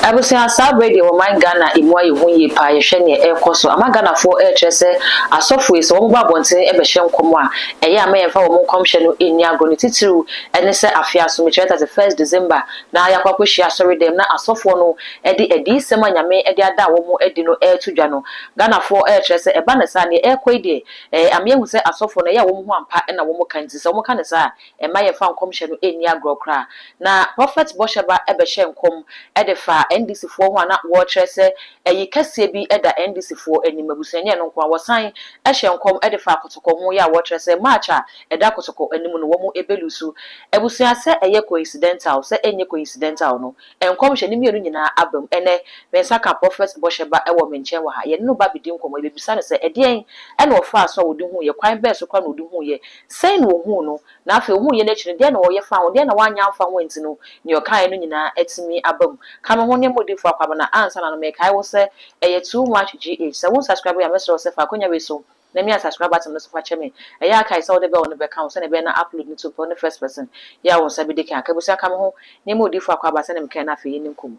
Abusia sa radio wo man Ghana imo ayi hu ye pa ye hwe ne ekoso ama Ghana fo kyerese asofo ese wo gba bonten e be hye nkomo a eye ama ye fa wo komhye no eni agro ne titiru ene se afia so me kyerese 1 December na ya kwakohia sorry dem na asofo no edi sema nyame edi ada wo mo edi no tudwa no Ghana fo kyerese e ba ne sa ne kwede ama ye hu se asofo no ye wo mo ho ampa na wo mo kanti se wo mo kan sa e ma ye fa komhye no eni agro kra na prophet Bosheba e be hye nkom e de fa NDC for ho na wo kyerese eyi kase bi eda NDC for anim abusuanye no kwa wosan e hye nkom e de fa kotoko ho ya wo kyerese match a eda kotoko anim no wo mu ebelusu abusuan se eye coincidental se enye coincidental no enkom hye ni mienu nyina abam ene me saka prophet Bosheba e wo menchen wo ha ye no ba bidi nkom e bebisa ne se edien e na ofa so wo di hu ye kwan be so kwa no di hu ye sen no hu no na afa hu ye na kyire de na wo ye fa wo de na wanya mfa ho enti no ne okan no nyina etimi abam kama ho ne modifo akwaba na ansa na no me kai wo se eye too much gh se won subscribe ya mesro se fa konya we so na me subscribe button no so fa cheme eya kai se wo de be on be kan so na be na upload ni to for the first person ya won sabi de kan ka busa kama ho ne modifo akwaba se na me kai na fe yin nkom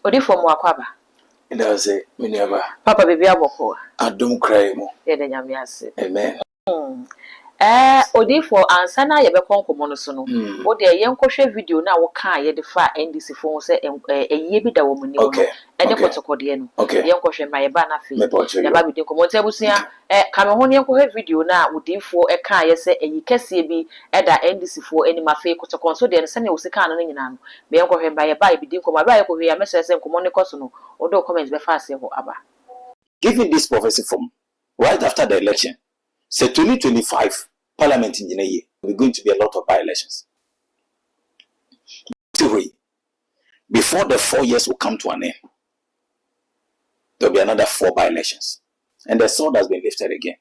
odifo mu akwaba ina se me ne ba papa bebi aboko adom krai mu ye de nyame ase amen odifo ansa na ye be konkomo no so no o de ye nkohwe video na wo kan ye de fa NDC fo se eyiye bi da wo mu ni wo e de kotokode no ye nkohwe ma ye ba na fe ya ba bi de komo ntabusia kame ho ne nkohwe video na odifo e kan ye se eyi kase bi e da NDC fo eni ma fe kotokon so de se ne wo se kan no nyina no be nkohwe ma ye ba bi de komo ba ye kohwe ya mese se nkomo ne koso no o do comment be fa ase ho aba giving this prophecy from right after the election. So 2025 parliament in year, we're going to be a lot of by-elections. Before the 4 years will come to an end, there'll be another 4 by-elections. And the sword has been lifted again.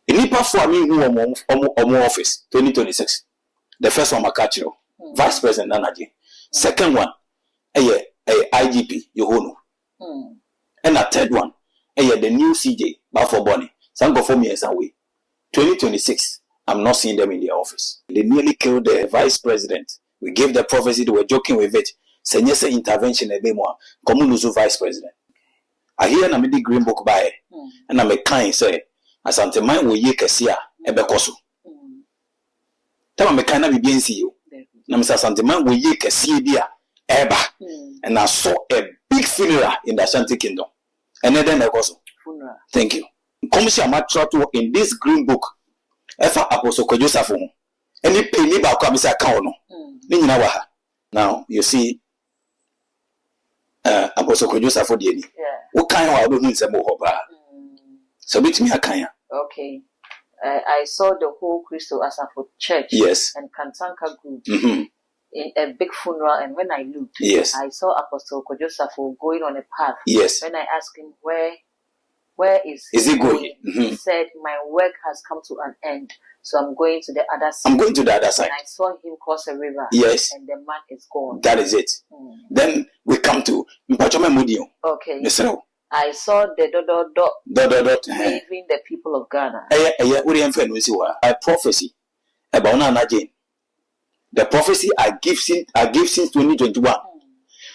In Nipa for me who are more office, 2026. The first one, Makachiro, Vice President Nanaji. Second one, IGP, Yohono. And a third one, the new CJ, Bafo Bonnie. Some go for me as a way. 2026, I'm not seeing them in the office. They nearly killed the vice president. We gave the prophecy, they were joking with it. Senyese intervention a bit more. Komunuzu vice president. I hear na midi green book by and I'm a kind say, as ante mine will ye kesia ebe koso. Tell me kind of be bien see you. Na misa ante mine will ye kesia dia eba. And I saw a big funeral in the Ashanti Kingdom. And then I koso. Thank you. Commission to in this green book efa apostle Joseph any penny ba kwa bisa account no ni nyina wa ha now you see apostle Joseph de ni wo kan wa do hu nsem ho ba so bit me akan ya okay I saw the whole Crystal Asafo Church and Kantanka group in a big funeral, and when I looked I saw Apostle Joseph going on a path when I asked him where is he going? He said, my work has come to an end, so I'm going to the other side. I'm going to the other side. And I saw him cross a river. Yes. And the man is gone. That is it. Then we come to Mpachome Mudio. Okay. I saw the waving the people of Ghana. A prophecy about Nana Jane. The prophecy I give since 2021.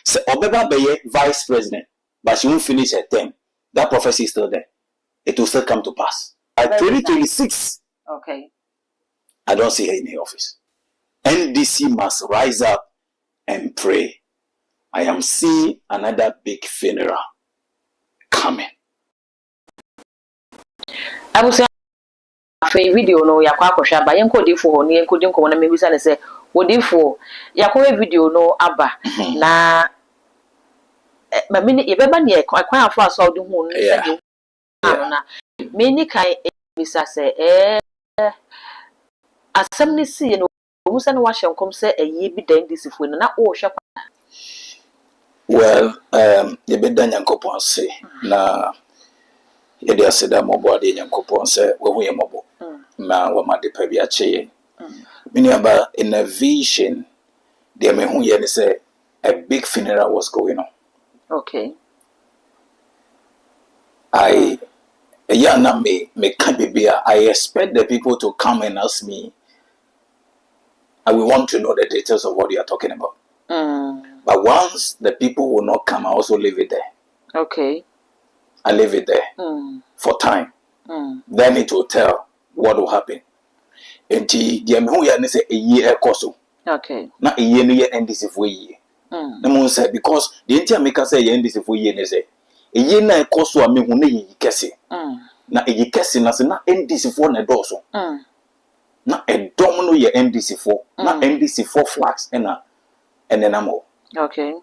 So Obeba Beye vice president, but she won't finish her term. That prophecy is still there. It will still come to pass. At 2026, okay, I don't see her in the office. NDC must rise up and pray. I am seeing another big funeral coming. I was saying, video no yakwa kwahwa ba yenko di fo no yenko di nko na mebisa ne se wodi fo yakwa video no aba na ma mini yebeba ne kwan afa so wodi hu no se di na mini kan bisa se asem ne si no musa no wa hyenkom se eyi bi dan disifo no na o hwe kwa. Well, yebeda nyankopon se na yedi aseda mobo ade nyankopon se wo hu yemobo na wo ma de pa bi ache mini aba in a vision de me hu ye ne say a big funeral was going on. Okay. I expect the people to come and ask me. I will want to know the details of what you are talking about. But once the people will not come, I also leave it there. Okay. I leave it there for time. Then it will tell what will happen. And the say a year so. Okay. Not a year near end this if we the moon said because the entire maker say end this if we year say a year na cost to a me who ne kese. Na e kese na se na end this for na doso. Na a domino ye NDC for na NDC 4 flags and then I'm all. Okay.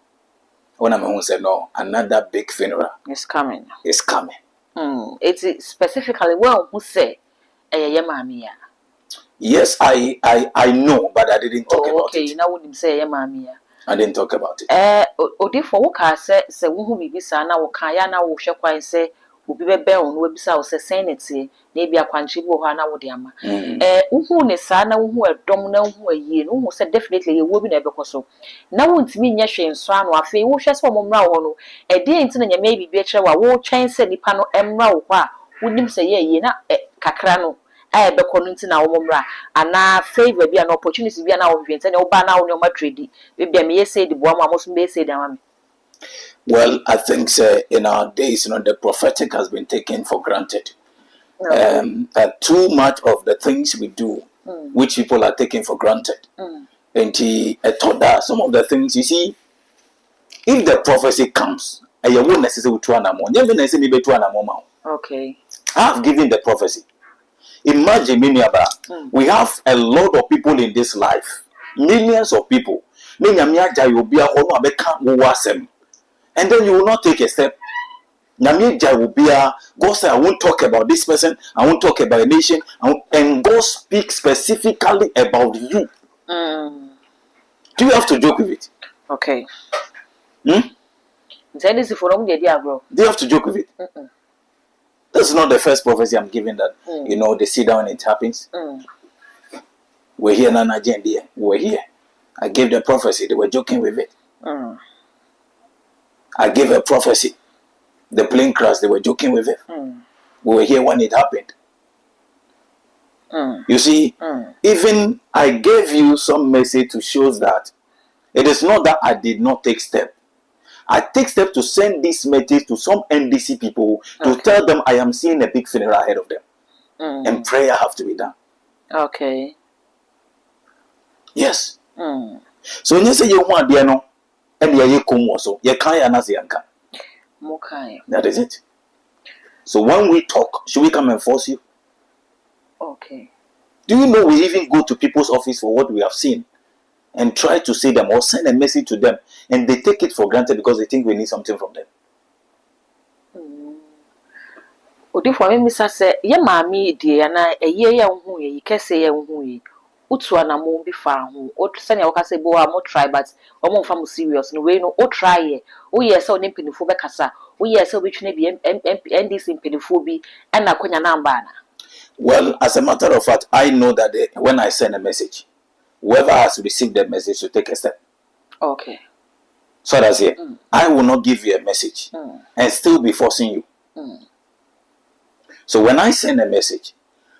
When I'm home said no, another big funeral It's coming. is coming. It's specifically well who say mammy. Yes, I know, but I didn't talk about okay, it. you know wouldn't say mammy. I didn't talk about it. Odi for what say who be bisa na wo kan ya na wo hwe kwan say obi bebe on wo bisa wo say senate na bia kwanchi bo ha na wo de ama uhu ne sa na uhu edom na uhu ayie no uhu say definitely ye wo bi na ebekoso na wo ntimi nya hwe nso anu afi wo hwe say omomra wo no e de nti na nya me bibia kire wa wo twen say nipa no emra wo kwa wonim say ye ayie na kakra no ebekọ no nti na omomra ana favor bia na opportunity bia na wo hwe nti na wo ba na wo ne o ma trade bibia me ye say di bo am amoso be say di am. Well, I think in our days, the prophetic has been taken for granted. Too much of the things we do, which people are taking for granted. And I thought that some of the things, you see, if the prophecy comes, you won't necessarily to an amount. You never necessarily to an amount. Okay. I have given the prophecy. Imagine, we have a lot of people in this life, millions of people. And then you will not take a step. God said, I won't talk about this person, I won't talk about a nation, and God speaks specifically about you. Do you have to joke with it? Okay. Do you have to joke with it? This is not the first prophecy I'm giving that, they sit down and it happens. We're here, Nana Jendia. We're here. I gave the prophecy, they were joking with it. I gave a prophecy. The plane crash, they were joking with it. We were here when it happened. You see, even I gave you some message to show that it is not that I did not take step. I take step to send this message to some NDC people to tell them I am seeing a big funeral ahead of them. And prayer have to be done. Okay. Yes. So when you say you want to and you come also, you can't answer yanka. That is it. So when we talk, should we come and force you? Okay. Do you know we even go to people's office for what we have seen and try to say them or send a message to them, and they take it for granted because they think we need something from them. Odi for me misa say ye maami die na eye ye hu ye kese ye hu ye utu anamo bi fa ho o sene o ka say bo mo try but o mo fa mo serious no we no o try ye o ye say o ne mpinifo be kasa o ye say o be twene bi NDC mpinifo bi e na konya na mba na. Well, as a matter of fact, I know that when I send a message, whoever has received the message should take a step. Okay. So that's it. I will not give you a message and still be forcing you. So when I send a message,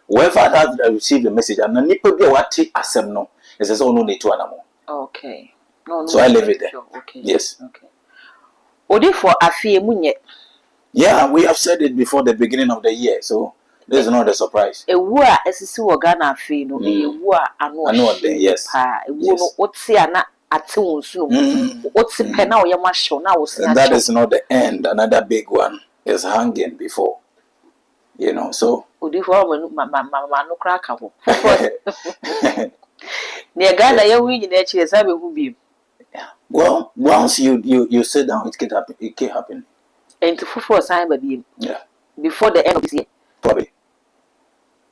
whoever has received the message, and people be what asem no, it says oh no need to animal. Okay. No. So I leave it there. Okay. Yes. Okay. Odi for afie munye. Yeah, we have said it before the beginning of the year. So This is not a surprise. A war as a sewer Ghana fee, no, a war, I know, yes. A woman, what's here not at two soon. What's the pen now? You must show now. That is not the end. Another big one is hanging before. You know, so. Would you form my no crack? Near Ghana, you're winning that years, I will be. Well, once you sit down, it can happen. And to fulfill sign by being. Yeah. Before the end of this year. Probably.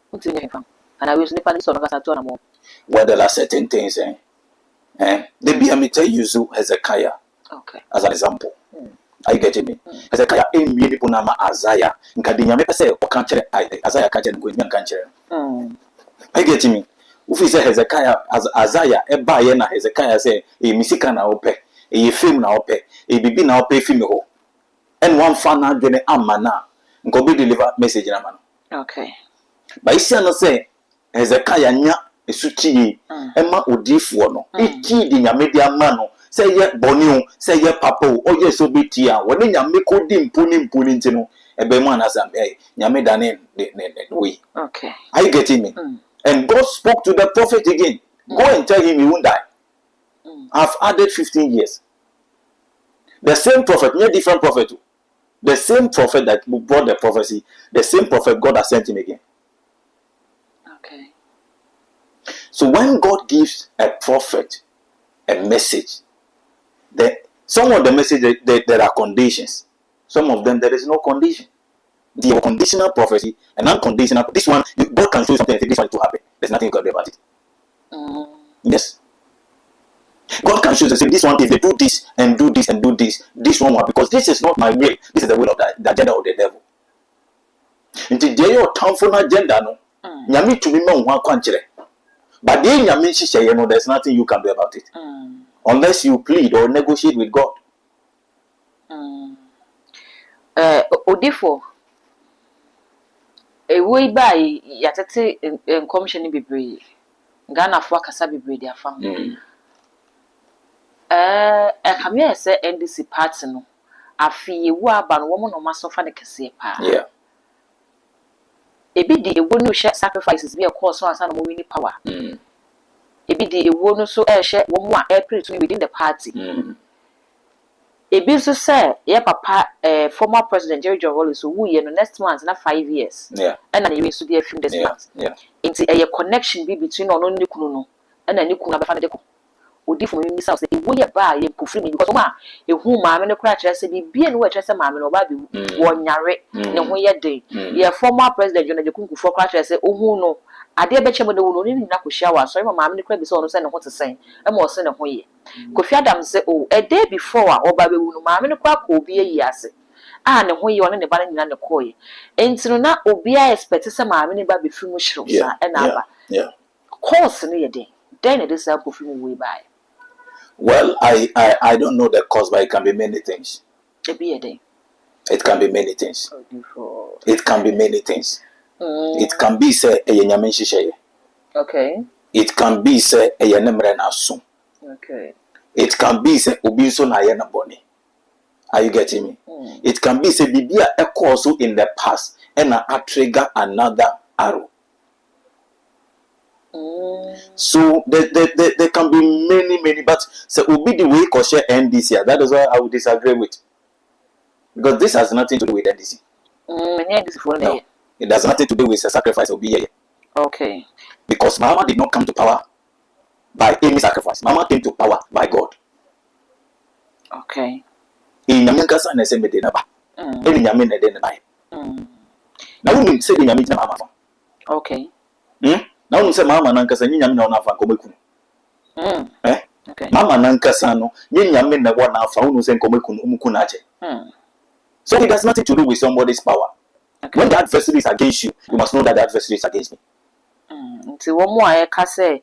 What's in your phone? And I will sleep on the sort of more. Well, there are certain things, the BMT use Hezekiah. Okay. As an example. Are you getting me? Hezekiah ain't really punama Isaiah. Nkadinya me say o kanche Isaiah kanche ngo nya kanche. Are you getting me? If you say Hezekiah as Isaiah e ba ye na Hezekiah say e misika na ope, e film na ope, e bibi na ope film ho. And one fan na dwene amana. Nko be deliver message na man. Okay. But isi no say Hezekiah nya esuchi ema odifo no. Eki di nyame di ama no. Say ye boni o, say ye papa o, oye so beti a. Woni nyame ko di mpuni nti no. Ebe mu anasam nyame da ne we. Okay. Are you getting me? And God spoke to the prophet again. Go and tell him he won't die. I've added 15 years. The same prophet, not different prophet. The same prophet that brought the prophecy, the same prophet God has sent him again. Okay. So when God gives a prophet a message, some of the messages there are conditions. Some of them there is no condition. The conditional prophecy and unconditional. This one, God can show something and say this one to happen. There's nothing you can do about it. Yes. God can show say this one, if they do this and do this and do this, this one will, because this is not my will. This is the will of the agenda of the devil. Until they are harmful agenda, no. Nyami to be man one country. But then nyami say you know there's nothing you can do about it. Unless you plead or negotiate with God. Odifo. Way by yatete in commission bebre. Ghana for kasa bebre dia fam. Kamia say NDC party no. Afi ewu aba no wo no masofa ne kese pa. Yeah. Ebi di ewu no share sacrifices be a cause so ansa no mo win power. Ebi di ewu no so share wo mo a pray to within the party. Ebi so say ye papa former president Jerry John Rawlings so we no next month na 5 years. Yeah. And na you so dey film this month. Yeah. Inti a connection be between ono ne kunu no and na ne kunu abefa de ko. Odi for me say ewu ye ba ye kofri me because ma ehu maame ne kura kire say bibie no we kire say maame no ba be wonyare ne ho ye den. Ye former president John Ajekunku for kura kire say ohu no ade be chemo de wo no ni na ko hia wa so maame ne kura bi say ono say ne ho tesen e ma o say ne ho ye. Kofi Adam say a day before oba be wu no maame ne kwa ko obi yi ase ne ho ye one ne ba nyina ne ko ye enti no na obi a expect say maame ne ba be fi mu hiro sa e na aba course no ye den it is a kofi mu we by. Well, I don't know the cause, but it can be many things. It can be many things. It can be many things. It can be say a nyame nhihye. Okay. It can be say a nemre na so. Okay. It can be say obi so na ye na boni. Are you getting me? It can be say bibia e cause in the past and a trigger another arrow. So there can be many, but so will be the way Kosher NDC. That is why I would disagree with, because this has nothing to do with NDC. No, it has nothing to do with the sacrifice of BA. Okay. Because Mama did not come to power by any sacrifice. Mama came to power by God. Okay. In Yaminkasa and Assembly Denaba. In Yamin and Denaba. Now we say in Yamin Mama. Okay. Now we say Mama Nankasa Yamin on Afa Komeku. Okay. Mama Nankasano, Yamin the one Alpha who sent Komekun Umukunache. So it has nothing to do with somebody's power. Okay. When the adversary is against you, you must know that the adversary is against me. So one more I can say,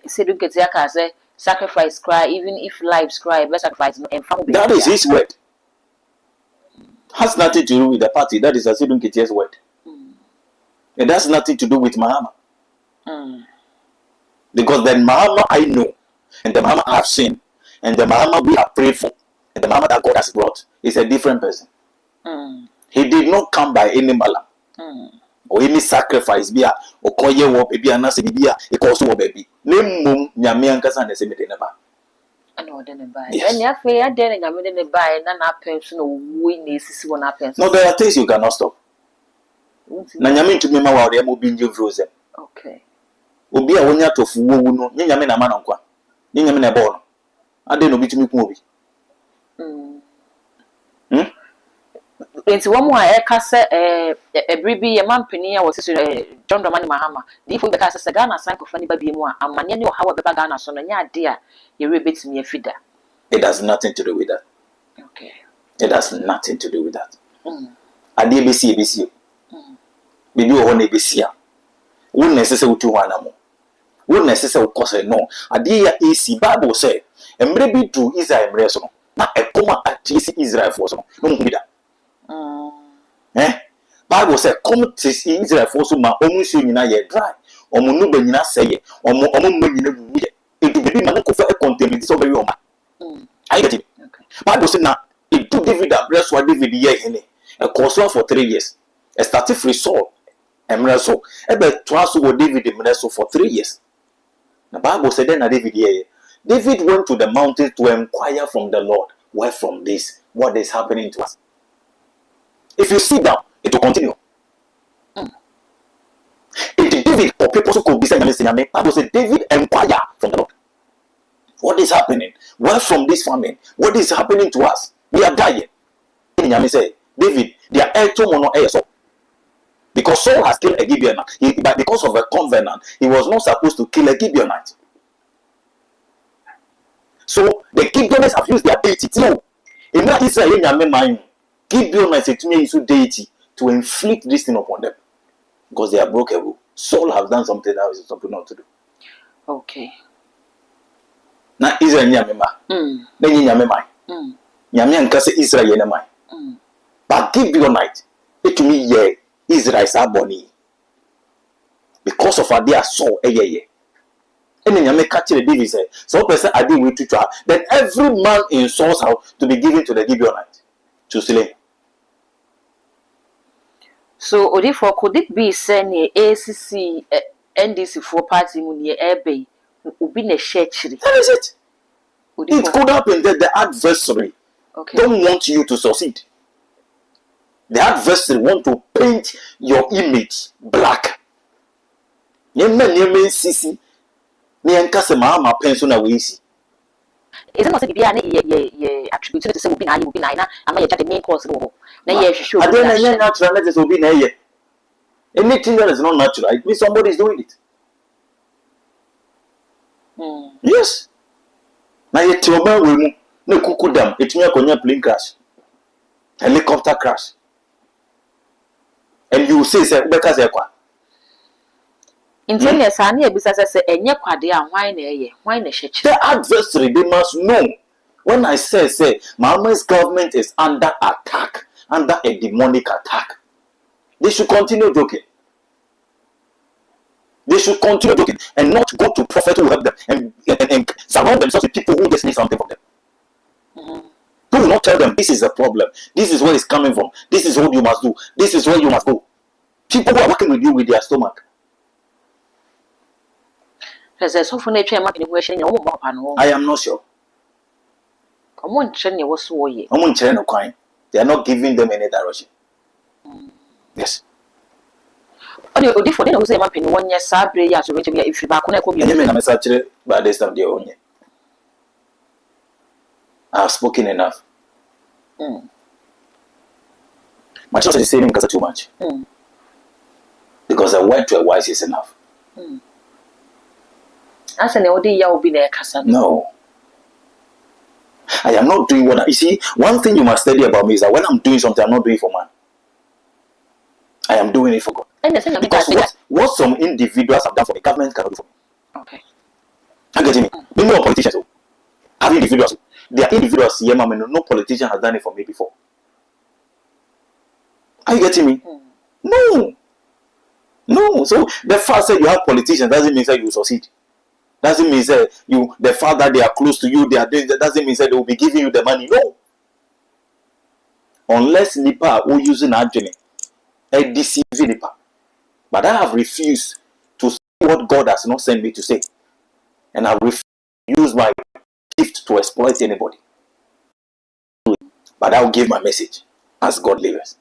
say sacrifice cry, even if lives cry, but sacrifice and family. That is his word. Has nothing to do with the party. That is a Sidunke's word. It has nothing to do with Mahama. Because the Mahama I know, and the Mahama I have seen, and the Mahama we have prayed for, and the Mahama that God has brought is a different person. He did not come by any mala. or any sacrifice be a or call you up be an answer be a because of baby. Name mum, Yamian Cassan, the same never. I know then buy. And ya fay a den and I mean buy none up pension or win is one up. No, there are things you cannot stop. Nanyamin to me, my wife will be in your frozen. Okay. Obi a wonya to fu wo no nyanya me na ma nankwa nyanya me na bo no ade no bitimi ku obi enti wo mo a e ka se ebribi ye mampani a wo se John Dramani Mahama di fo be ka se Ghana san ko fani ba bi mu a amane ne o hawa be ba Ghana so no nya ade a ye re betimi afida. It has nothing to do with that. Okay. It has nothing to do with that. Ade besi bibi o ho na besi a wo na sese wo tu ho anamo wo na sese wo kose no ade ya AC Bible say emre bi du Israel emre so no na ekoma atisi Israel for so no hu bi da Bible say come to Israel for so ma omu nsu nyina ye dry omu no ba nyina seye omu ma nyina wu ye edu bibi ma ko fa e contaminate so very oma I get it. Bible say na edu David address wa David ye hene e course for 3 years e started free Saul Emreso, ebe twaso wo David Emreso for 3 years. The Bible said then David here. David went to the mountain to inquire from the Lord. Why from this? What is happening to us? If you sit down, it will continue. If David or people who could be saying, Bible said David inquire from the Lord. What is happening? Why from this famine? What is happening to us? We are dying. Say, David, they are so. Because Saul has killed a Gibeonite. But because of a covenant, he was not supposed to kill a Gibeonite. So the Gibeonites have used their deity. No. In that Israel, Gibeonites use deity to inflict this thing upon them. Because they are broken. Saul has done something that is something not to do. Okay. Now Israel nyamema. Then nyamema. Nyame say Israel yenema. But Gibeonite, it to me yeah. Israel is aboni because of their soul and then you catch the David say so person I did with to try then every man in Saul's house to be given to the Gibeonite to slay. So Odifo could it be saying ACC NDC for party mun ye ebe ubi ne shechiri. That is it. It could happen that the adversary don't want you to succeed. The adversary want to paint your image black. Sisi. Ma pension away. Is it not to be an attribute to say be na am I the main cause no. Na ye show. I don't natural let us be na ye. Anything that is not natural, it means somebody is doing it. Yes. Na ye tioba we mu na kuku dam etumi akonya plane crash. Helicopter crash. And you say because the adversary they must know. When I say Mama's government is under attack, under a demonic attack, they should continue joking. They should continue joking and not go to prophet who help them and surround themselves with people who just need something from them. Who will not tell them this is a problem, this is where it's coming from, this is what you must do, this is where you must go. People who are working with you with their stomach. I am not sure. They are not giving them any direction. Yes. By this time they own it. I have spoken enough. My church is saying because too much. Because a word to a wise is enough. No. I am not doing what you see, one thing you must study about me is that when I'm doing something, I'm not doing it for man. I am doing it for God. Because what some individuals have done for the government cannot do for me. Okay. Are you getting me? We know politicians. Have individuals. There are individuals here, no politician has done it for me before. Are you getting me? No. No. So the fact that you have politicians doesn't mean that you will succeed. Doesn't mean that the fact that they are close to you, they are doing that doesn't mean that they will be giving you the money. No. Unless Nipa who using actually a deceiving. But I have refused to say what God has not sent me to say. And I refuse to use my gift to exploit anybody. But I'll give my message as God lives.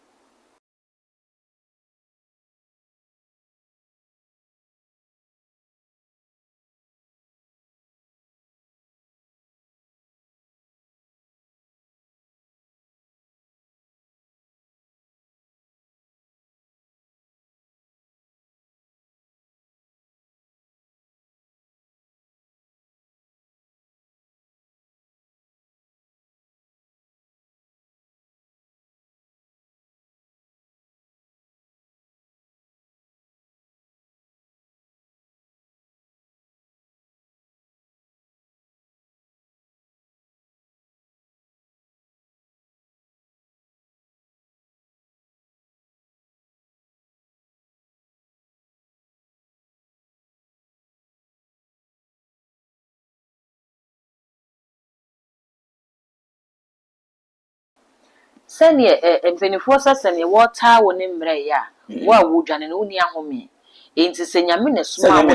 Send ye a 24 send ye water when in Breya. What would Jan and Uni Ahome? Ain't send Yamin a small.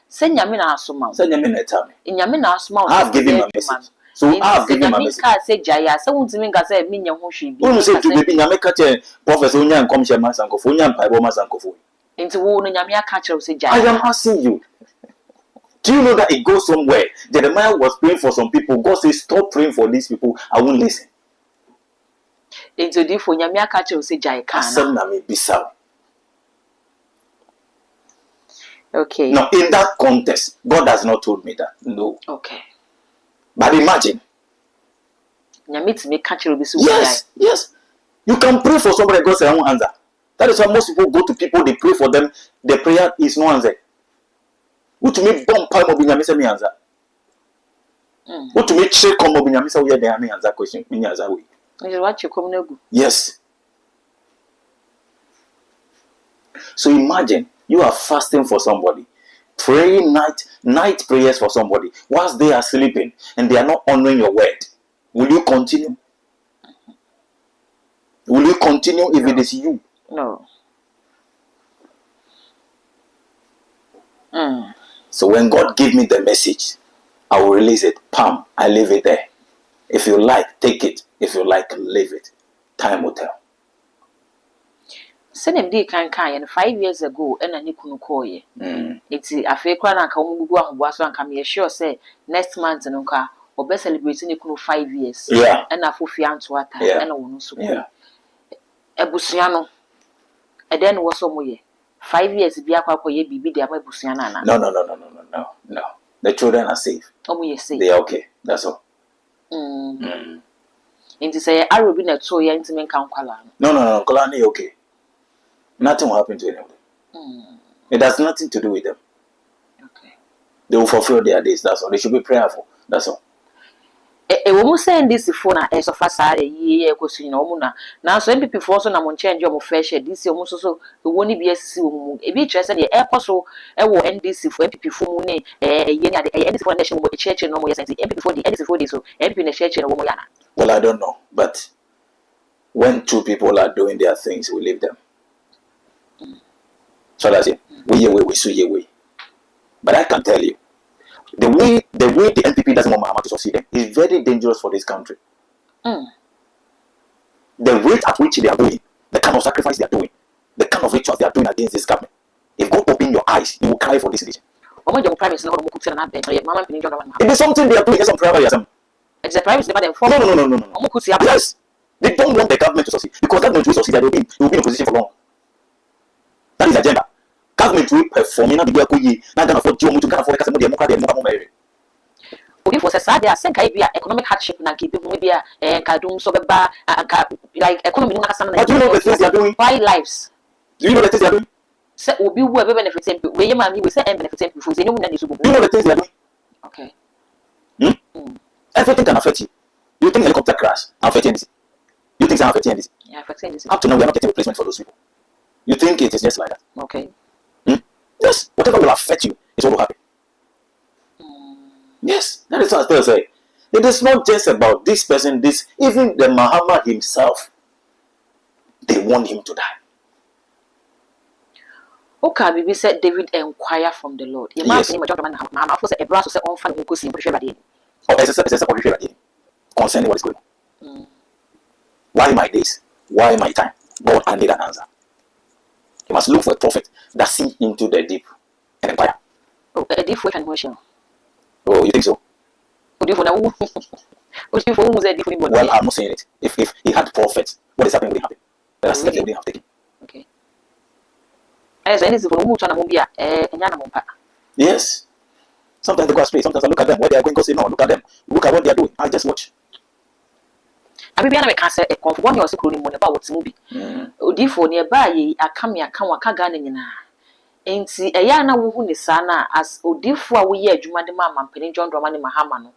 Send Yamina Suma. Send Yamin a tummy. In Yamina small. I've given my message. So I've given my message. Say Jaya, someone to me got said, Minya Hoshi. Who say to the Yamaka, Professor Unyan Commission Masanko, Unyan Pibo Masanko. Into one Yamia catcher say Jaya. I am asking you. Do you know that it goes somewhere? Jeremiah was praying for some people. God says, stop praying for these people. I won't listen. Into the for Yamia catcher say Jaya. Okay. Now, in that context, God has not told me that. No. Okay. But imagine. Yes, yes. You can pray for somebody and God says, I won't answer. That is why most people go to people, they pray for them, the prayer is no answer. What to me bomb palm of Binyamisa me answer? What to me check on Binyamisa where they are me answer question? Me answer way. Yes. So imagine you are fasting for somebody, praying night prayers for somebody whilst they are sleeping and they are not honoring your word. Will you continue? Will you continue if it is you? No. So when God give me the message, I will release it. Pam, I leave it there. If you like, take it. If you like, leave it. Time will tell. Send him day can 5 years ago and a Nikunu koye. It's a fake one and come was one come here sure say next month and unka or best celebrating Nikunu 5 years. Yeah. And a full fiance and a woman so. Yeah. A busiano. And then was some way. 5 years be a quack ye be the Ama Busiana. No. The children are safe. Oh, we say they are okay. That's all. And to say I will be a 2 year intimate count. No. Kalani okay. Nothing will happen to anyone. It has nothing to do with them. Okay. They will fulfill their days. That's all. They should be prayerful. That's all. A woman saying this phone as of us a year question now so MP before so na change your fresh this almost so the won't be a interested the air so NDC for MP for money a for nation church no more MP for the NDC for this so MP in the church and woman. Well, I don't know, but when two people are doing their things, we leave them. So that's it. We see way. But I can tell you, the way the NPP doesn't want Mahama to succeed is very dangerous for this country. The rate at which they are doing, the kind of sacrifice they are doing, the kind of rituals they are doing against this government. If God open your eyes, you will cry for this nation. It is something they are doing. It's a private. It's a private. No. Yes, they don't want the government to succeed because government will succeed. They will be in a position for long. That is the agenda. Government will perform. Not gonna afford you. To afford the democracy. Okay, for society, I think I be economic hardship na keep people maybe kadum so beba like economy na kasam na. But do you know the things they are doing? Why lives? Do you know the things they are doing? Say obi wo e benefit people. We yema we say benefit people. Say no na dey so go. Do you know the things they are doing? Okay. Everything can affect you. You think helicopter crash affect anything? You think it's affecting anything? Yeah, affecting anything. Up to now, we are not getting replacement for those people. You think it is just like that? Okay. Yes, whatever will affect you is what will happen. Yes, that is what I say. It is not just about this person, even the Muhammad himself, they want him to die. Okay, Bibi said David inquire from the Lord. You must say, "My say a brass say on fire go see everybody." Oh, it's a concerning what is going on. Why my days? Why my time? God, I need an answer. You must look for a prophet that see into the deep and inquire. Oh, a deep and question. Oh, you think so? Well, I'm not saying it. If he had prophets, what is happening would happen. There are steps they would have taken. Okay. Yes. Sometimes they go astray. Sometimes I look at them. Where they are going, go say, no, look at them. Look at what they are doing. I just watch. I be able to say a conform your secret money about what's movie. Odi for nearby, I come here, come waka gunning. Ain't see a yana who is sana as Odi for we ye, Jumadima, and Penny John Dramani Mahamano.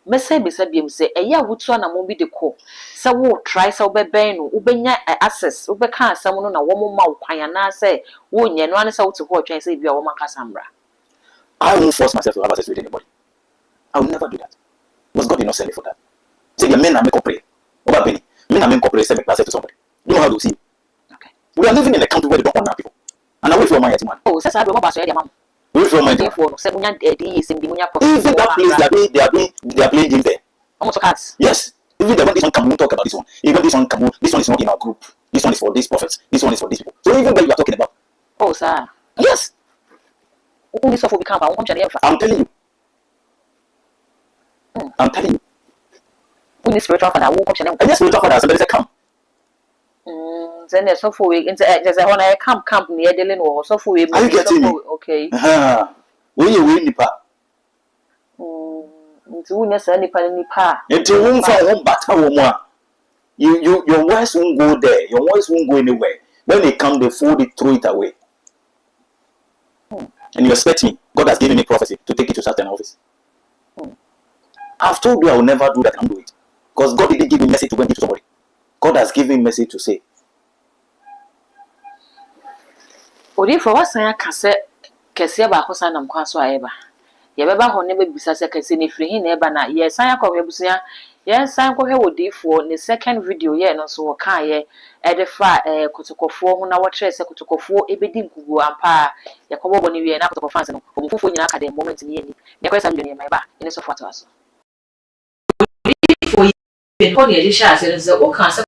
Mese Bisabium say, a ya would son and won't be the co. So wo try so be ben, Ubenya access, Ubeka, someone on a woman mouth, Payana say, won't ye no one is out to watch and say, be a woman Cassandra. I won't force myself to have access with anybody. I will never do that. Because God did not send me for that. Say the men are make up pray. Over penny. Men are make up pray, send access to somebody. You know how to see. Okay. We are living in a country where they don't honor people. And I wait for my man. Oh, says I don't know about your mom. Wait for my man. Even that place they are playing games there. Almost cats. Yes. Even the one this one come, we talk about this one. Even this one come, this one is not in our group. This one is for these prophets. This one is for these people. So even when you are talking about. Oh, sir. Yes. I'm telling you. I'm telling you. Who is spiritual father? Who comes and yes, spiritual father, somebody say come. Then there's so for week. There's a one I camp near Dylan or so for week. Are you getting me? Okay. When you win the pa. Into necessarily nipa. Into room for one battle. Your voice won't go there. Your voice won't go anywhere. When they come, they fold it, throw it away. And you expect me, God has given me prophecy to take it to certain office. I've told you I will never do that and do it. Because God didn't give me message to go and give to somebody. God has given me message to say. Odi for what say kase kese ba akosa na mkwaso ayeba. Ye beba ho ne be bisa se kese ne firi hin na eba na ye san akwa busia ye san kwo hwe odi for ne second video ye no so wo kan ye e de fra kotokofo ho na wo kire se kotokofo ebedi nkugu ampa ye kobobo ne wie na kotokofo fans no omufufo nyina ka de moment ne yeni me kwesa video ne mai ba ene so foto aso for ye ko ne ye sha se se wo kan se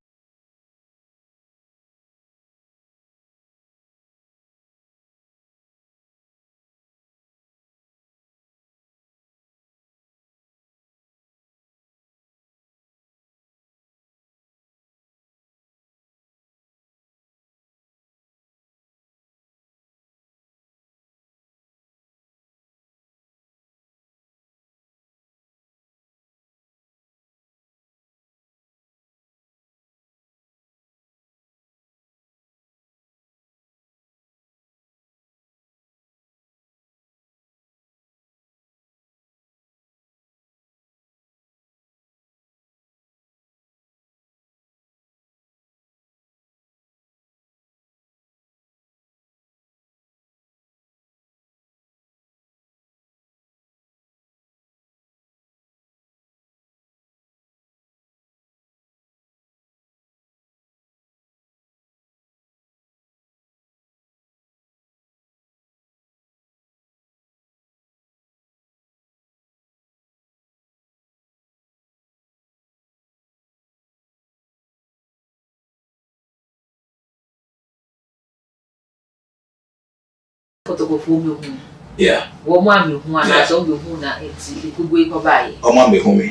Yeah.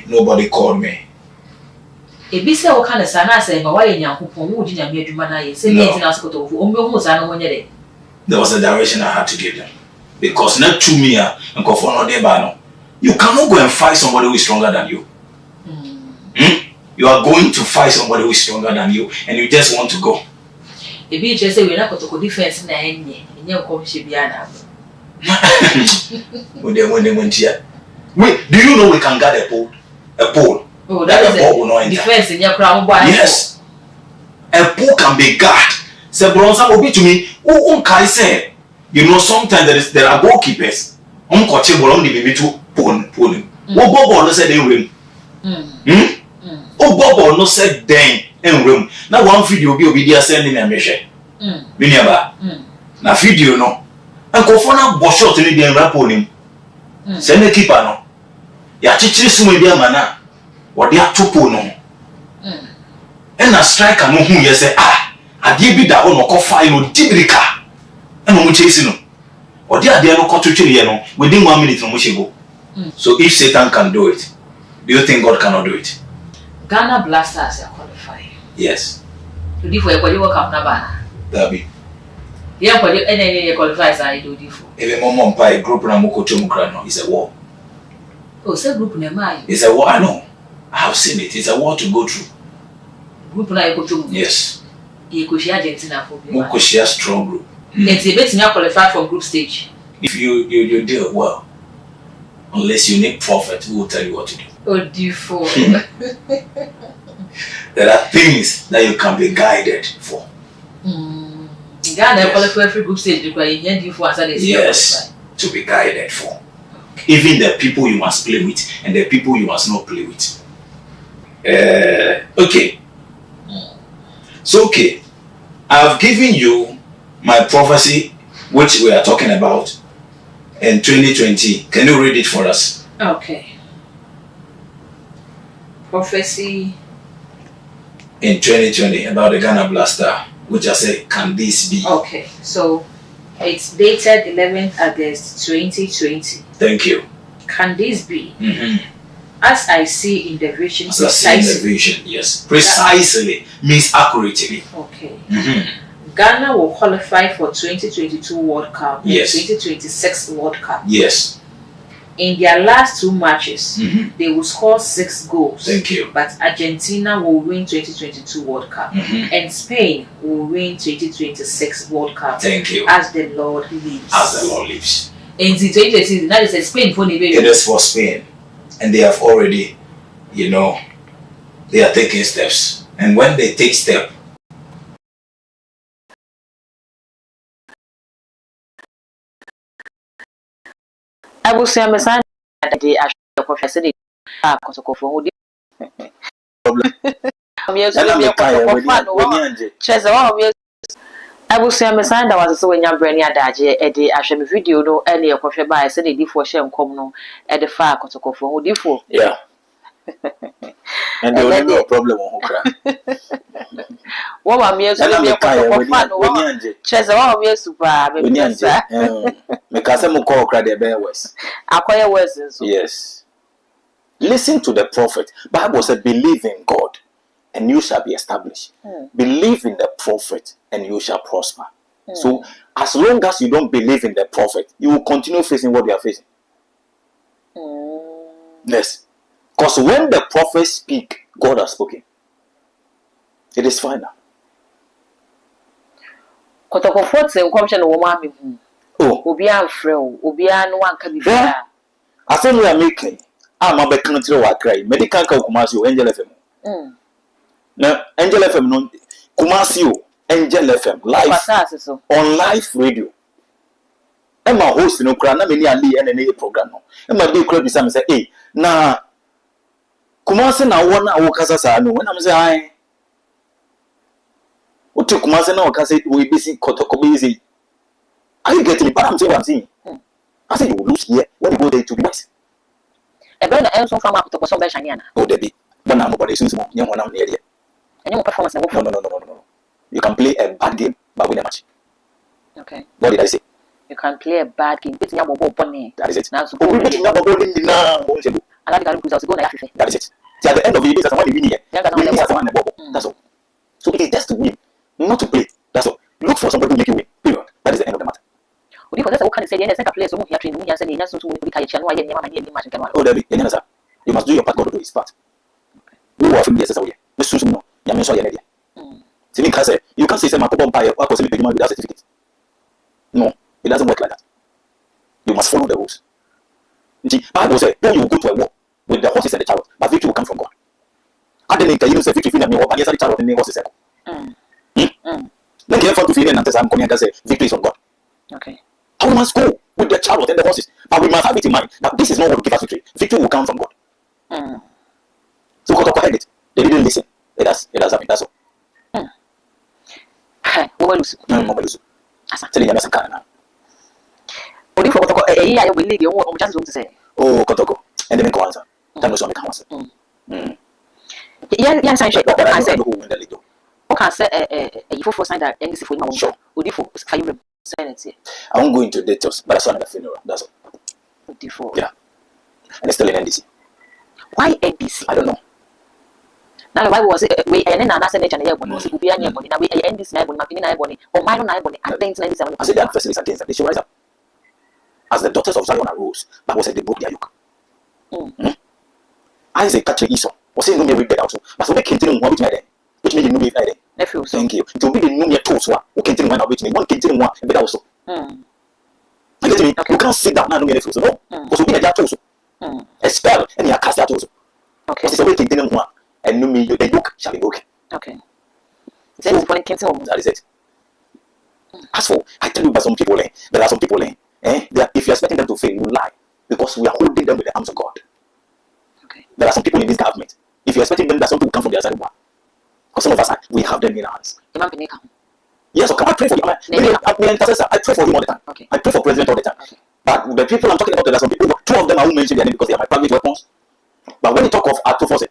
Nobody called me. Ebisa o kana sana say ma waye nyankopon wo ginya me adwuma na ye se ne ntina sokoto fu ombe hu sa no monye de. There was a direction I had to give them. Because not to me and go for no dey ba no. You cannot go and fight somebody who is stronger than you. You are going to fight somebody who is stronger than you and you just want to go. Ebi je say we na kotoko defense na enye ko hye bia na. Wait, do you know we can guard a pole? A pole. Oh, that is a defense in your crown. Yes. A pole can be guard. Say, Bronza will be to me. Kai say, you know, sometimes there are goalkeepers. Coachable only be to pull him. Oh, Bobo no said in room. Oh, Bobo no said then in room. Now one video will be obedient sending a measure. Now video no. And go for now, but short in the rapone. Send the keeper no. Ya chichi sumo bi amana. What they are topo no. And a striker no who you say, ade bi da ho no ko file no dibrika. And no chase no. What they are there no ko to twene no within 1 minute no mo shego. So if Satan can do it, do you think God cannot do it? Ghana Blasters are qualifying. Yes. To do for a World Cup na That be. Yeah, for any qualifiers I do for. Even mom pie group na mo ko chomukra no is a war. Oh, say group na mai. It's a war, I know. I have seen it. It's a war to go through. Group na ko chom. Yes. You go share Argentina for. Mo ko share strong group. Let's say bet me qualify from group stage. If you do it well, unless you need prophet who will tell you what to do. Oh, do for. There are things that you can be guided for. Ghana qualify every group stage because you need for answer the yes, to be guided for. Even the people you must play with and the people you must not play with. Okay. So okay, I've given you my prophecy, which we are talking about in 2020. Can you read it for us? Okay. Prophecy in 2020 about the Ghana Blaster, which I said, can this be? Okay, so it's dated 11th August 2020. Thank you. Can this be? As I see in the vision, as I see in the vision, yes. Precisely means accurately. Okay. Ghana will qualify for 2022 World Cup and 2026 World Cup. Yes. In their last 2 matches, they will score 6 goals. Thank you. But Argentina will win 2022 World Cup. And Spain will win 2026 World Cup. Thank you. As the Lord lives. As the Lord lives. In 2020, that is Spain for the baby. It is for Spain. And they have already, they are taking steps. And when they take steps, I will say, I'm a son that they are professing problem. I will say, I'm a son that was so in your brain. I shall be video no any of coffee by said it for shame come no at the far for who. Yeah. And there will be no problem on Hokra. What am I yes. Listen to the prophet. Bible said, believe in God and you shall be established. Believe in the prophet and you shall prosper. So as long as you don't believe in the prophet, you will continue facing what you are facing. Yes. Because when the prophets speak, God has spoken. It is final. Oh, I said we are making. I'm a country wa cry. Medical Kumasi Angel FM. Now Angel FM no Kumasi Angel FM live on live radio. Emma host no kra na many ali and program no. Emma dey kra bi say hey na Kumasi na won na wo kasa sa no when am say ai Otu Kumasi na wo kasa we busy kotoko busy. Are you getting me? But I'm saying what I'm saying. I say you will lose here when you go there to be wise. A brother also from up to Kosovo Shaniana. Oh, Debbie, one number is young one area. And your performance. No. You can play a bad game but win a match. Okay. What did I say? You can play a bad game. Beating your ball bunny. That is it. Now, we're beating your ball in now. I like to go to that is it. See, at the end of the day, someone win here. That's all. So it is just to win, not to play. That's all. Look for somebody to make you win. Period. That is the end of the matter. Because that's what say yes, I play so much training. You say yes, so we can channel again. Oh, Debbie, you must do your part. God will do his part. You are from the SSA. Miss Susan, no, you saw your idea. You can't say some umpire or possibly pay without certificate. No, it doesn't work like that. You must follow the rules. The Bible says, then you will go to a war with the horses and the chariot, but victory will come from God. I didn't you say victory in the war, but yes, the chariot and the horses. Then you have to feel and I'm coming and say victory is from God. Okay. We must go with the chariot and the horses, but we must have it in mind that this is not what will give us victory. Victory will come from God. So God heard it. They didn't listen. It has happened. That's all. Only for Kotoko, I will leave you on just to say. Oh, Kotoko. And then go answer. That was what I answer. Yes, I said, I said, who went a little. Okay, I said, a for sign that any for my show. Would you for sanity? I won't go into details, but I saw another funeral. That's all. Yeah. And it's still in NDC. Why NDC? I don't know. Now, why was it? We and then another nation here when we be any money. Now we end this night when my body or my own body. I think 97. I said that facilities against them. They should rise up. As the daughters of Zion arose, Bible said they broke their yoke. Isaac catching Esau. Was saying no me read that also. But so they came to know which made which made no me Friday. Thank you. It will be the no me toes who came to know which made one came to know one but also. You get me? You can't sit down now no me so no. Because we be that also. Expel and you cast that also. Okay. So we came to know one and no me the yoke shall be broken. Okay. Then it's when it came to home. That is it. As for I tell you by some people there are some people if you're expecting them to fail, you lie. Because we are holding them with the arms of God. Okay. There are some people in this government. If you're expecting them that some people come from the other side, because some of us we have them in our hands. Yes, so come I pray for you. I pray for him all the time. Okay. I pray for president all the time. Okay. But the people I'm talking about, there are some people, two of them I won't mention their name because they are my private weapons. But when you talk of Arthur Fosse,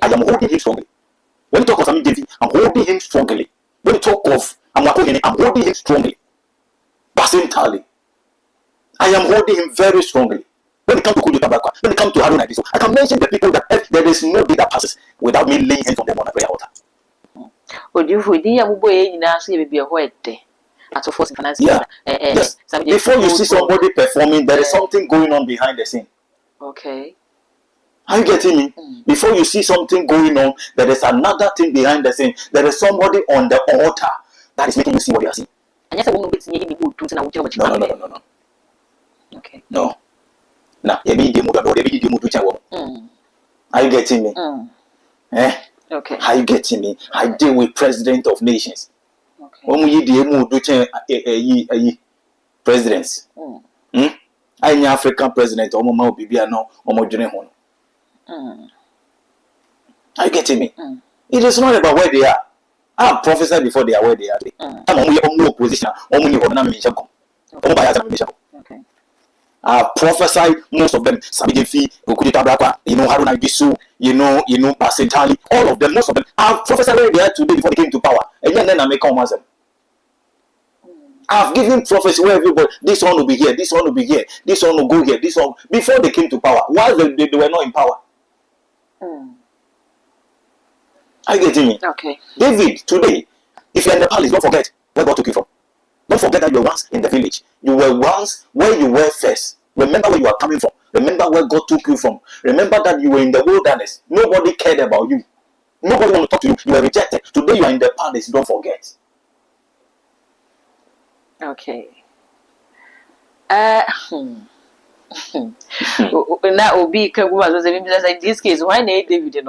I am holding him strongly. When you talk of Sami Davi, I'm holding him strongly. When you talk of Amwakogene, I'm holding him strongly. Basim Tali, I am holding him very strongly. When it comes to Kudu Tabaka, when it comes to Haruna Diso, I can mention the people that there is no day that passes without me laying hands on them on a prayer altar. Yes. Before you see somebody performing, there is something going on behind the scene. Okay. Are you getting me? Before you see something going on, there is another thing behind the scene. There is somebody on the altar that is making you see what you are seeing. No. Okay. No. Now, are you getting me? Okay. Are you getting me? I deal with president of nations. Okay. When we do presidents. I am African president. Are you getting me? It is not about where they are. I have prophesied before they are where they are. I'm only opposition. Okay. Prophesied most of them. Sabidefi, Okudu Tabakwa, Haruna Bisu, Basentali, all of them, most of them. I've prophesied where they are today before they came to power. And then I make come as them. I've given prophecy where everybody, this one will be here, this one will be here, this one will go here, this one, before they came to power. While they were not in power. Are you getting me? Okay. David, today, if you're in the palace, don't forget where God took you from. Don't forget that you were once in the village. You were once where you were first. Remember where you are coming from. Remember where God took you from. Remember that you were in the wilderness. Nobody cared about you. Nobody wanted to talk to you. You were rejected. Today you are in the palace. Don't forget. Okay. Now Obi Kaguma in this case, why not David?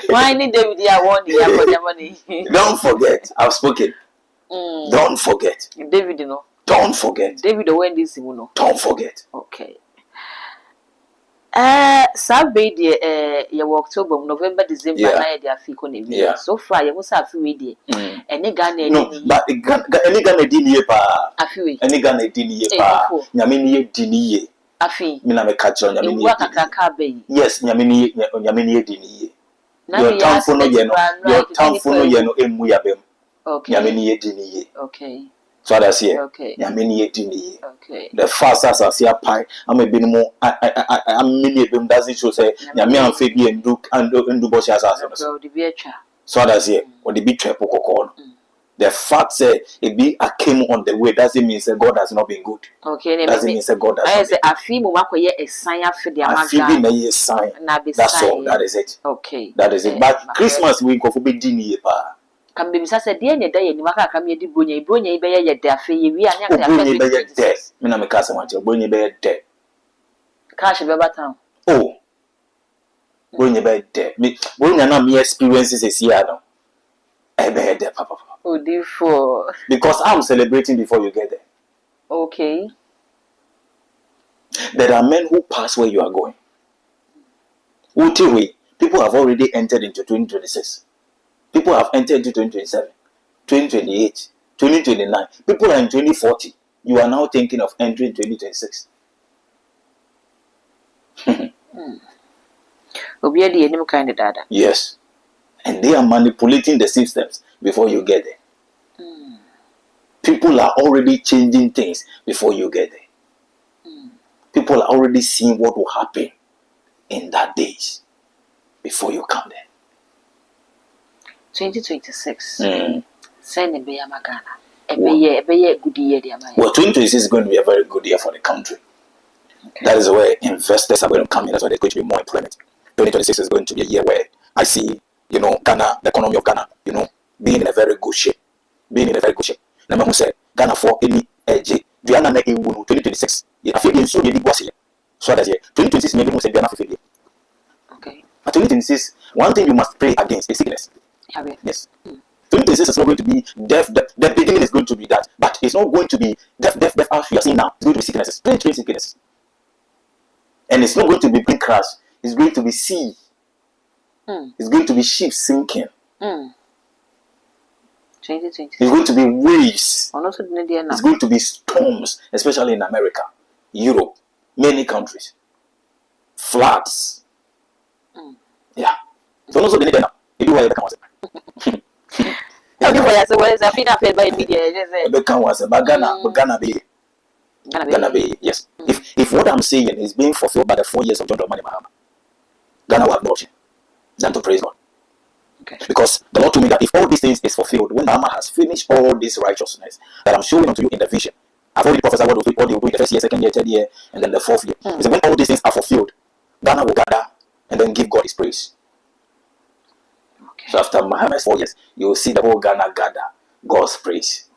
Why need David? Don't forget, I've spoken. Don't forget. David, Don't forget. David, when this, Don't forget. Okay. Saturday, October, November, December, yeah. So far, you must have few any Ghana. No, but any Ghana didn't pa. Any Ghana didn't pa. Yamini didn't. Afi. Mina me catch on Yamini. Yes, Yamini didn't. Your town for no yeno emuyabem. Okay. Yamini didn't. Okay. So that's here. Okay. Yamini didn't. Okay. The first as I see a pie, I'm a bit more. I'm many of them doesn't show say Yami and Fabi and Duke and do Bosch as so that's here. Or the big triple call. The fact say it be a came on the way doesn't mean that God has not been good. Okay. Doesn't mean that God has. I say a fee more a sign for the Amaga. Sign. That's all. That is it. Okay. That is it. But Christmas week of be dinner. Can be Mrs. Dear day and Maka come here to Bruny Bear yet there for you. We are not going to be dead. Minam Casamacho, Bruny Bear dead. Cash of town. Oh, Bruny Bear dead. When you know me experiences is here now. I bear there, Papa. Oh, therefore. Because I'm celebrating before you get there. Okay. There are men who pass where you are going. Ultimately, people have already entered into 2026. People have entered into 2027, 2028, 2029. People are in 2040. You are now thinking of entering 2026. Yes. And they are manipulating the systems before you get there. People are already changing things before you get there. People are already seeing what will happen in that days before you come there. 2026. Send a Ghana. A good year. Well, 2026 is going to be a very good year for the country. Okay. That is where investors are going to come in. That's why there's going to be more employment. 2026 is going to be a year where I see, Ghana, the economy of Ghana, being in a very good shape. Number who said, Ghana for any edge. Diana 2026. I feel in so many was here. So that's here. 2026 maybe most Ghana for okay. But 2026, one thing you must pray against is sickness. Yes. 2026 is not going to be death. The beginning is going to be that, but it's not going to be death as we are seeing now. It's going to be sicknesses, plain sickness. And it's not going to be big crash. It's going to be sea. It's going to be ships sinking. 2020. It's going to be waves. It's going to be storms, especially in America, Europe, many countries. Floods. Yeah. So also the now. You do what you can. Ghana be yes. If what I'm saying is being fulfilled by the 4 years of John Dramani Mahama, Ghana will have no option than to praise God. Okay. Because the Lord told me that if all these things is fulfilled, when Mahama has finished all this righteousness that I'm showing unto you in the vision, I've already prophesied what they will do in the first year, second year, third year, and then the fourth year. So when all these things are fulfilled, Ghana will gather and then give God his praise. Okay. So after Mahama's 4 years, you will see the whole Ghana gather God's praise.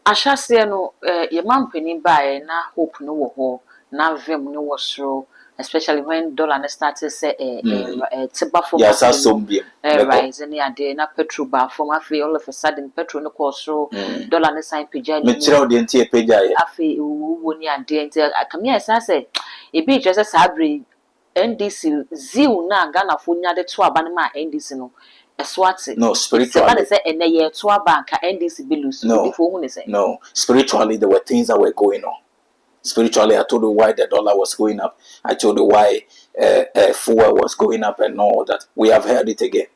Ashase no your man penny buy na hope no wo na vem no wo soro, especially when dollar started say tiba for rise any ade na petrol bar from afi all of a sudden petrol no cost so dollar na sign pija me tira ode ntie pija ye afi wo ni ade ntie akamia say e bi just sabre NDC ziu na Ghana fo nya de to aba ma NDC no eswate no spiritually say eneye to aba ka NDC be lose no spiritually there were things that were going on. Spiritually, I told you why the dollar was going up. I told you why fuel was going up and all that. We have heard it again.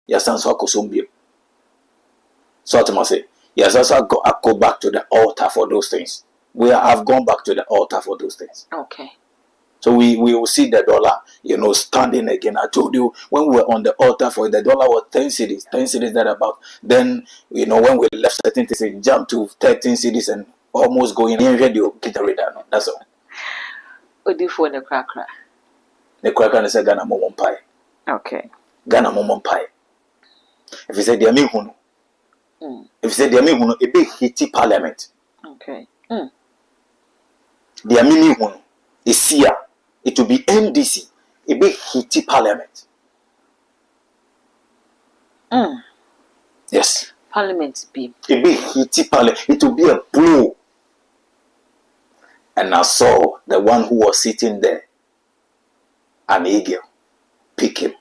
Yes, and so so to say, yes, also I go back to the altar for those things. I've gone back to the altar for those things. Okay. So we will see the dollar, standing again. I told you when we were on the altar for the dollar was 10 cities, 10 cities that about. Then, when we left certain things, it jumped to 13 cities and almost going in radio. That's all. What do you for the cracker? The cracker is a Ghana Momon Pie. Okay. Ghana Momon Pie. If you say the Amihunu, if you say the Amihunu, a big hitty parliament. Okay. The Amihunu is here. It will be NDC, a big hitty parliament. Yes. Parliament be. A big hitty parliament. It will be a blow. And I saw the one who was sitting there, an eagle, pick him.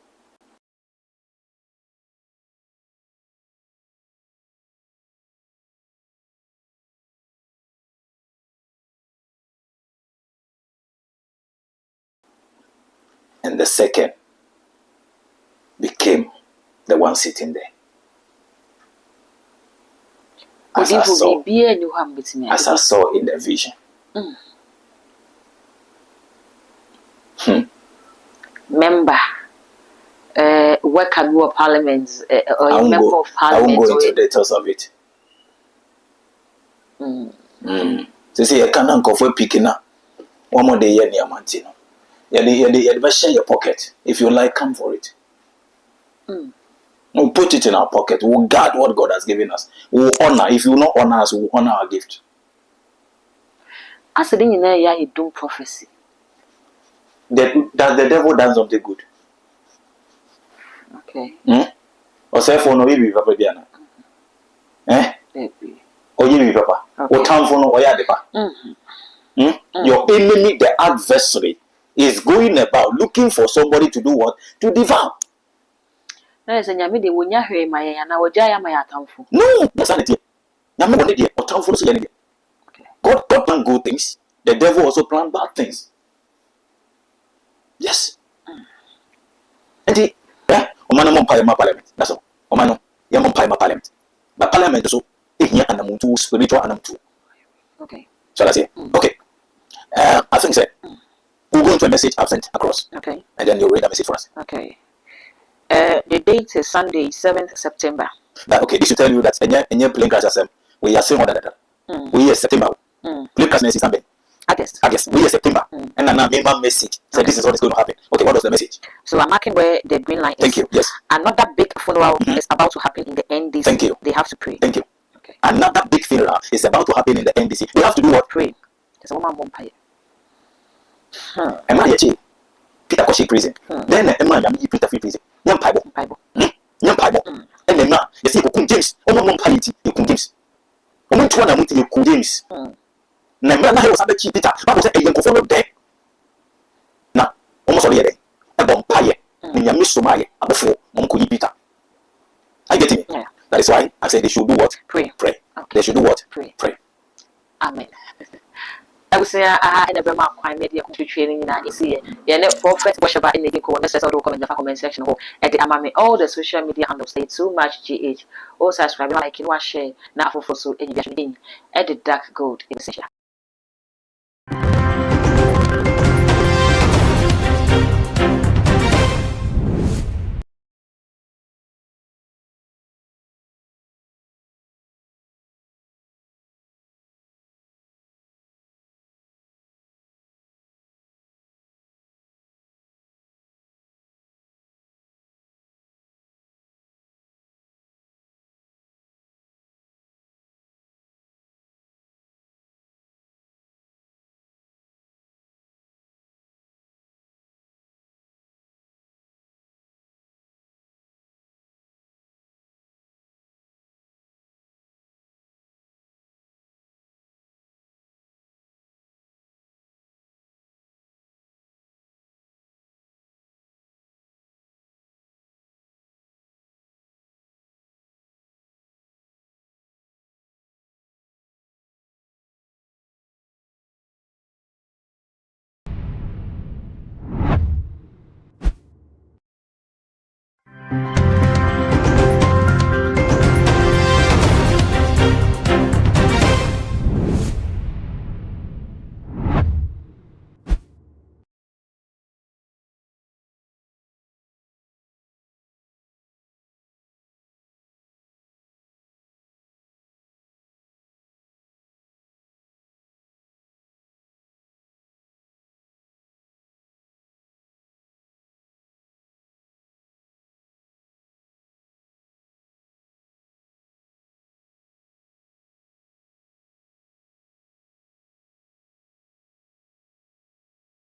And the second became the one sitting there. As I saw in the vision. Member, worker of parliament, or a member of parliament. I won't go into the details of it. So see, I can't go for picking up. One more day, near Mantino. You share your pocket. If you like, come for it. We'll put it in our pocket. We'll guard what God has given us. We'll honor. If you not honor us, we'll honor our gift. As a thing in there, you do prophecy. Does the devil done something good? Okay. Or say for no you papa biana. Or you papa. Or town for no oya Your enemy, the adversary, is going about looking for somebody to do what? To devour. No, that's sanity. God plan good things. The devil also plan bad things. Yes. And the Omano parliament. That's all. Omano, parliament. But parliament also here and I'm spiritual and I'm too. Okay. Shall I say? Okay. I think say we'll go into a message I've sent across. Okay. And then you'll read the message for us. Okay. The date is Sunday, 7th September. Okay, this should tell you that any plane crash we are saying more than that. We are September. Plane crash is Sunday. August. We are September. And now member message. So this is what is going to happen. Okay, what was the message? So I'm marking where the green line is. Thank you. Yes. Another big funeral is about to happen in the NDC. Thank you. They have to pray. Thank you. Okay. Another big funeral is about to happen in the NDC. They have to do what? Pray. There's a woman vampire. Am I Peter Koshi prison. Then am I Peter free prison. Young Bible. Young Bible. And then now you see King James. Oh no, piety. King James. Oh no, one I'm King James. Na mra na he was a Peter. Bible say e follow there. Na almost all year. E bon paye. Ni ya miso maye. Abofo mom ko yi Peter. I get it. Yeah. That is why I say they should do what? Pray. Okay. They should do what? Pray. Amen. I would say I had a quite media training in that issue. Yeah, prophet worship in the comment section. And all the social media handles say too much GH. Also subscribe, like, share, now for so any edit dark gold in the session.